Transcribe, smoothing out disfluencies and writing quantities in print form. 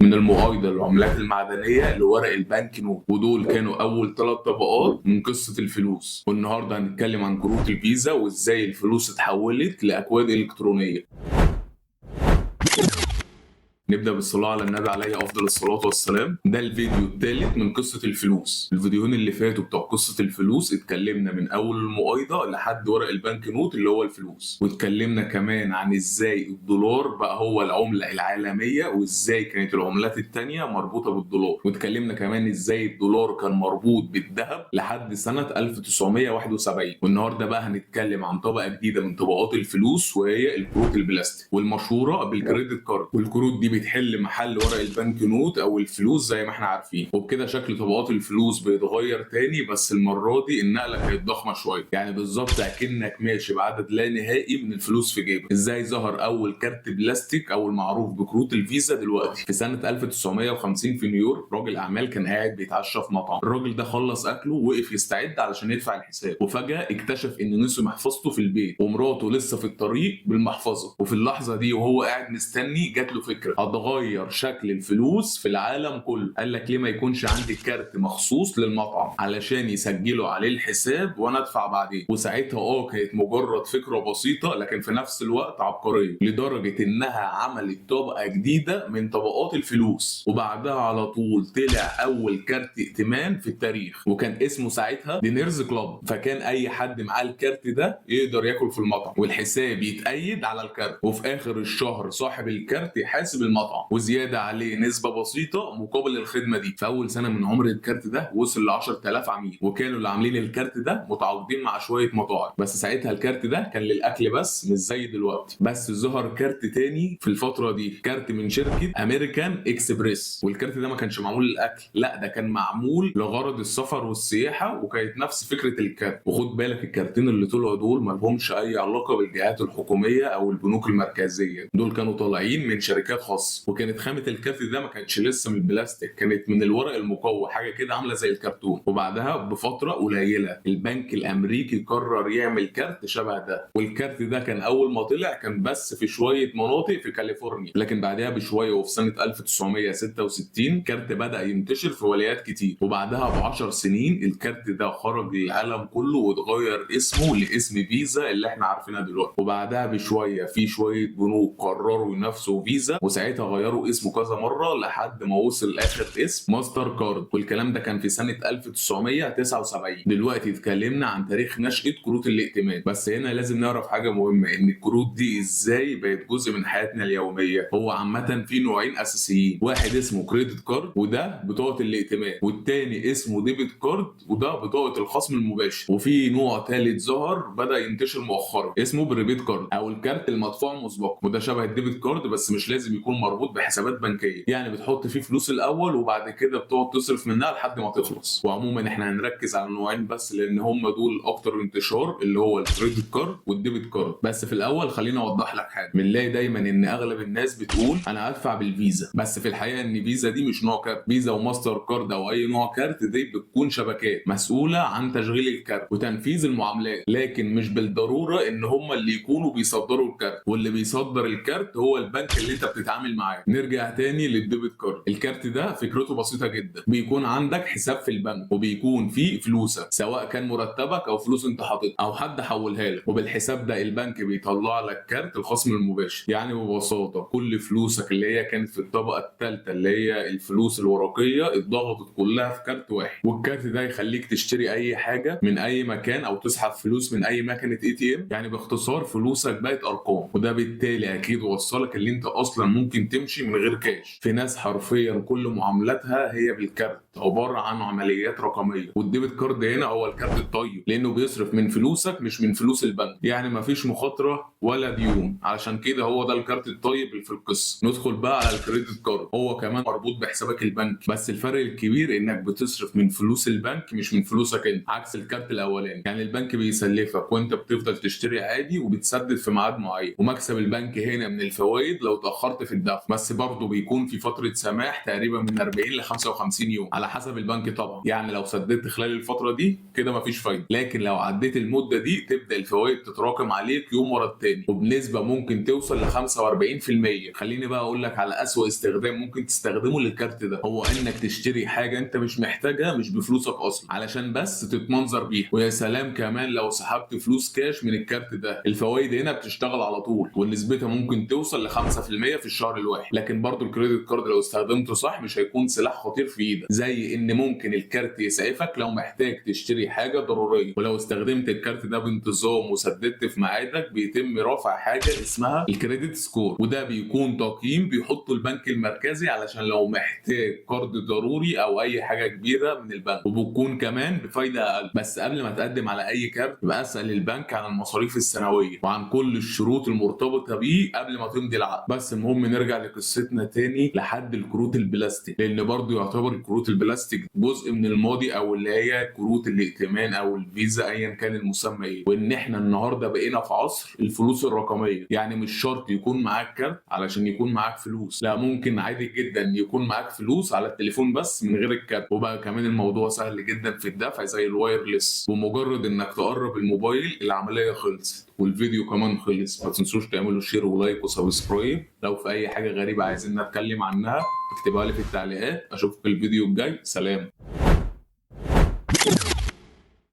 من المؤايدة للعملات المعدنية لورق البنك نوت، ودول كانوا أول 3 طبقات من قصة الفلوس. والنهاردة هنتكلم عن كروت الفيزا وإزاي الفلوس اتحولت لأكواد إلكترونية. نبدأ بالصلاة على النبي عليه أفضل الصلاة والسلام. ده الفيديو الثالث من قصة الفلوس. الفيديوهين اللي فاتوا بتوع قصة الفلوس اتكلمنا من أول المؤايدة لحد ورق البنك نوت اللي هو الفلوس، واتكلمنا كمان عن إزاي الدولار بقى هو العملة العالمية وإزاي كانت العملات التانية مربوطة بالدولار، واتكلمنا كمان إزاي الدولار كان مربوط بالذهب لحد سنة 1971. والنهاردة بقى هنتكلم عن طبقة جديدة من طبقات الفلوس وهي الكروت البلاستيك والمشهورة بالكريدت كارد. والكروت دي بتحل محل ورق البنك نوت او الفلوس زي ما احنا عارفين. وبكده شكل طبقات الفلوس بيتغير تاني، بس المره دي النقله كانت ضخمه شويه، يعني بالظبط اكنك ماشي بعدد لا نهائي من الفلوس في جيبك. ازاي ظهر اول كارت بلاستيك او المعروف بكروت الفيزا دلوقتي؟ في سنه 1950 في نيويورك راجل اعمال كان قاعد بيتعشى في مطعم. الراجل ده خلص اكله ووقف يستعد علشان يدفع الحساب، وفجاه اكتشف ان نسي محفظته في البيت ومراته لسه في الطريق بالمحفظه. وفي اللحظه دي وهو قاعد مستني جات له فكره هتغير شكل الفلوس في العالم كله. قال لك ليه ما يكونش عندي كارت مخصوص للمطعم علشان يسجلوا عليه الحساب وانا ادفع بعدين. وساعتها كانت مجرد فكره بسيطه لكن في نفس الوقت عبقريه، لدرجه انها عملت طبقه جديده من طبقات الفلوس. وبعدها على طول طلع اول كارت ائتمان في التاريخ، وكان اسمه ساعتها دينيرز كلاب. فكان اي حد معاه الكارت ده يقدر ياكل في المطعم والحساب يتأيد على الكارت، وفي اخر الشهر صاحب الكارت يحاسب المطعم وزياده عليه نسبه بسيطه مقابل الخدمه دي. في اول سنه من عمر الكارت ده وصل ل 10000 عميل، وكانوا اللي عاملين الكارت ده متعاقدين مع شويه مطاعم. بس ساعتها الكارت ده كان للاكل بس مش زي دلوقتي. بس ظهر كارت تاني في الفتره دي، كارت من شركه امريكان اكسبريس. والكارت ده ما كانش معمول للاكل، لا ده كان معمول لغرض السفر والسياحه، وكانت نفس فكره الكارت. وخد بالك الكارتين اللي طلعوا دول ما لهمش اي علاقه بالجهات الحكوميه او البنوك المركزيه، دول كانوا طالعين من شركات خاصه. وكانت خامه الكارت ده ما كانتش لسه من البلاستيك، كانت من الورق المقوى، حاجه كده عامله زي الكرتون. وبعدها بفتره قليله البنك الامريكي قرر يعمل كارت شبه ده. والكارت ده كان اول ما طلع كان بس في شويه مناطق في كاليفورنيا، لكن بعدها بشويه وفي سنه 1966 كارت بدا ينتشر في ولايات كتير. وبعدها ب10 سنين الكارت ده خرج للعالم كله واتغير اسمه لاسم فيزا اللي احنا عارفينها دلوقتي. وبعدها بشويه في شويه بنوك قرروا ينافسوا فيزا، وساعتها غيروا اسمه كذا مره لحد ما وصل لاخر اسم ماستر كارد. والكلام ده كان في سنه 1979. دلوقتي اتكلمنا عن تاريخ نشأة كروت الائتمان، بس هنا لازم نعرف حاجه مهمه، ان الكروت دي ازاي بقت جزء من حياتنا اليوميه. هو عامه في نوعين اساسيين، واحد اسمه كريدت كارد وده بطاقه الائتمان، والتاني اسمه ديبت كارد وده بطاقه الخصم المباشر. وفي نوع ثالث ظهر بدا ينتشر مؤخرا اسمه بريبيت كارد او الكارت المدفوع مسبقا، وده شبه الديبت كارد بس مش لازم يكون مربوط بحسابات بنكيه، يعني بتحط فيه فلوس الاول وبعد كده بتقعد تصرف منها لحد ما تخلص. وعموما احنا هنركز على النوعين بس لان هم دول اكتر انتشار، اللي هو الكريدت كارد والديبت كارد. بس في الاول خليني اوضح لك حاجه. بنلاقي دايما ان اغلب الناس بتقول انا هدفع بالفيزا، بس في الحقيقه ان فيزا دي مش نوع كارت. فيزا وماستر كارد او اي نوع كارت دي بتكون شبكات مسؤوله عن تشغيل الكارت وتنفيذ المعاملات، لكن مش بالضروره ان هم اللي يكونوا بيصدروا الكارت، واللي بيصدر الكارت هو البنك اللي انت بتتعامل معاه. نرجع تاني للديبت كارد. الكارت ده فكرته بسيطه جدا، بيكون عندك حساب في البنك وبيكون فيه فلوسك، سواء كان مرتبك او فلوس انت حاططها او حد حولها لك، وبالحساب ده البنك بيطلع لك كارت الخصم المباشر. يعني ببساطه كل فلوسك اللي هي كانت في الطبقه الثالثه اللي هي الفلوس الورقيه اتضغطت كلها في كارت واحد، والكارت ده يخليك تشتري اي حاجه من اي مكان او تسحب فلوس من اي مكنه اي تي ام. يعني باختصار فلوسك بقت ارقام، وده بالتالي اكيد وصلك اللي انت اصلا ممكن تمشي من غير كاش. في ناس حرفيا كل معاملاتها هي بالكارت، عباره عن عمليات رقميه. والديبت كارد هنا هو الكارت الطيب لانه بيصرف من فلوسك مش من فلوس البنك، يعني مفيش مخاطره ولا ديون، علشان كده هو ده الكارت الطيب اللي في القصه. ندخل بقى على الكريدت كارد. هو كمان مربوط بحسابك البنكي، بس الفرق الكبير انك بتصرف من فلوس البنك مش من فلوسك انت، عكس الكارت الاولاني. يعني البنك بيسلفك وانت بتفضل تشتري عادي وبتسدد في ميعاد معين، ومكسب البنك هنا من الفوائد لو اتاخرت في الدفع الدفع، بس برضه بيكون في فتره سماح تقريبا من 40 ل 55 يوم على حسب البنك طبعا. يعني لو سددت خلال الفتره دي كده مفيش فايده، لكن لو عديت المده دي تبدا الفوائد تتراكم عليك يوم ورا التاني، وبنسبه ممكن توصل ل 45%. خليني بقى اقول لك على اسوأ استخدام ممكن تستخدمه للكارت ده، هو انك تشتري حاجه انت مش محتاجها مش بفلوسك اصلا علشان بس تتمنظر بيها. ويا سلام كمان لو سحبت فلوس كاش من الكارت ده، الفوائد هنا بتشتغل على طول ونسبتها ممكن توصل ل 5% في الشهر الواحد. لكن برضو الكريدت كارد لو استخدمته صح مش هيكون سلاح خطير في ايدك، زي ان ممكن الكارت يسعفك لو محتاج تشتري حاجه ضروريه، ولو استخدمت الكارت ده بانتظام وسددت في ميعادك بيتم رفع حاجه اسمها الكريدت سكور، وده بيكون تقييم بيحطه البنك المركزي علشان لو محتاج قرض ضروري او اي حاجه كبيره من البنك، وبتكون كمان بفايده اقل. بس قبل ما تقدم على اي كارت يبقى اسال البنك عن المصاريف السنويه وعن كل الشروط المرتبطه بيه قبل ما تمضي العقد. بس المهم نرجع لقصتنا تاني لحد الكروت البلاستيك، لان برضو يعتبر الكروت البلاستيك جزء من الماضي، او اللي هي كروت الائتمان او الفيزا ايا كان المسمى ايه. وان احنا النهارده بقينا في عصر الفلوس الرقميه، يعني مش شرط يكون معاك كارت علشان يكون معاك فلوس، لا ممكن عادي جدا يكون معاك فلوس على التليفون بس من غير الكارت. وبقى كمان الموضوع سهل جدا في الدفع زي الوايرلس، ومجرد انك تقرب الموبايل العمليه خلصت والفيديو كمان خلص. ما تنسوش تعملوا شير ولايك وسبسكرايب. لو في اي حاجه غريبه عايزين نتكلم عنها اكتبها لي في التعليقات. اشوفك الفيديو الجاي، سلام.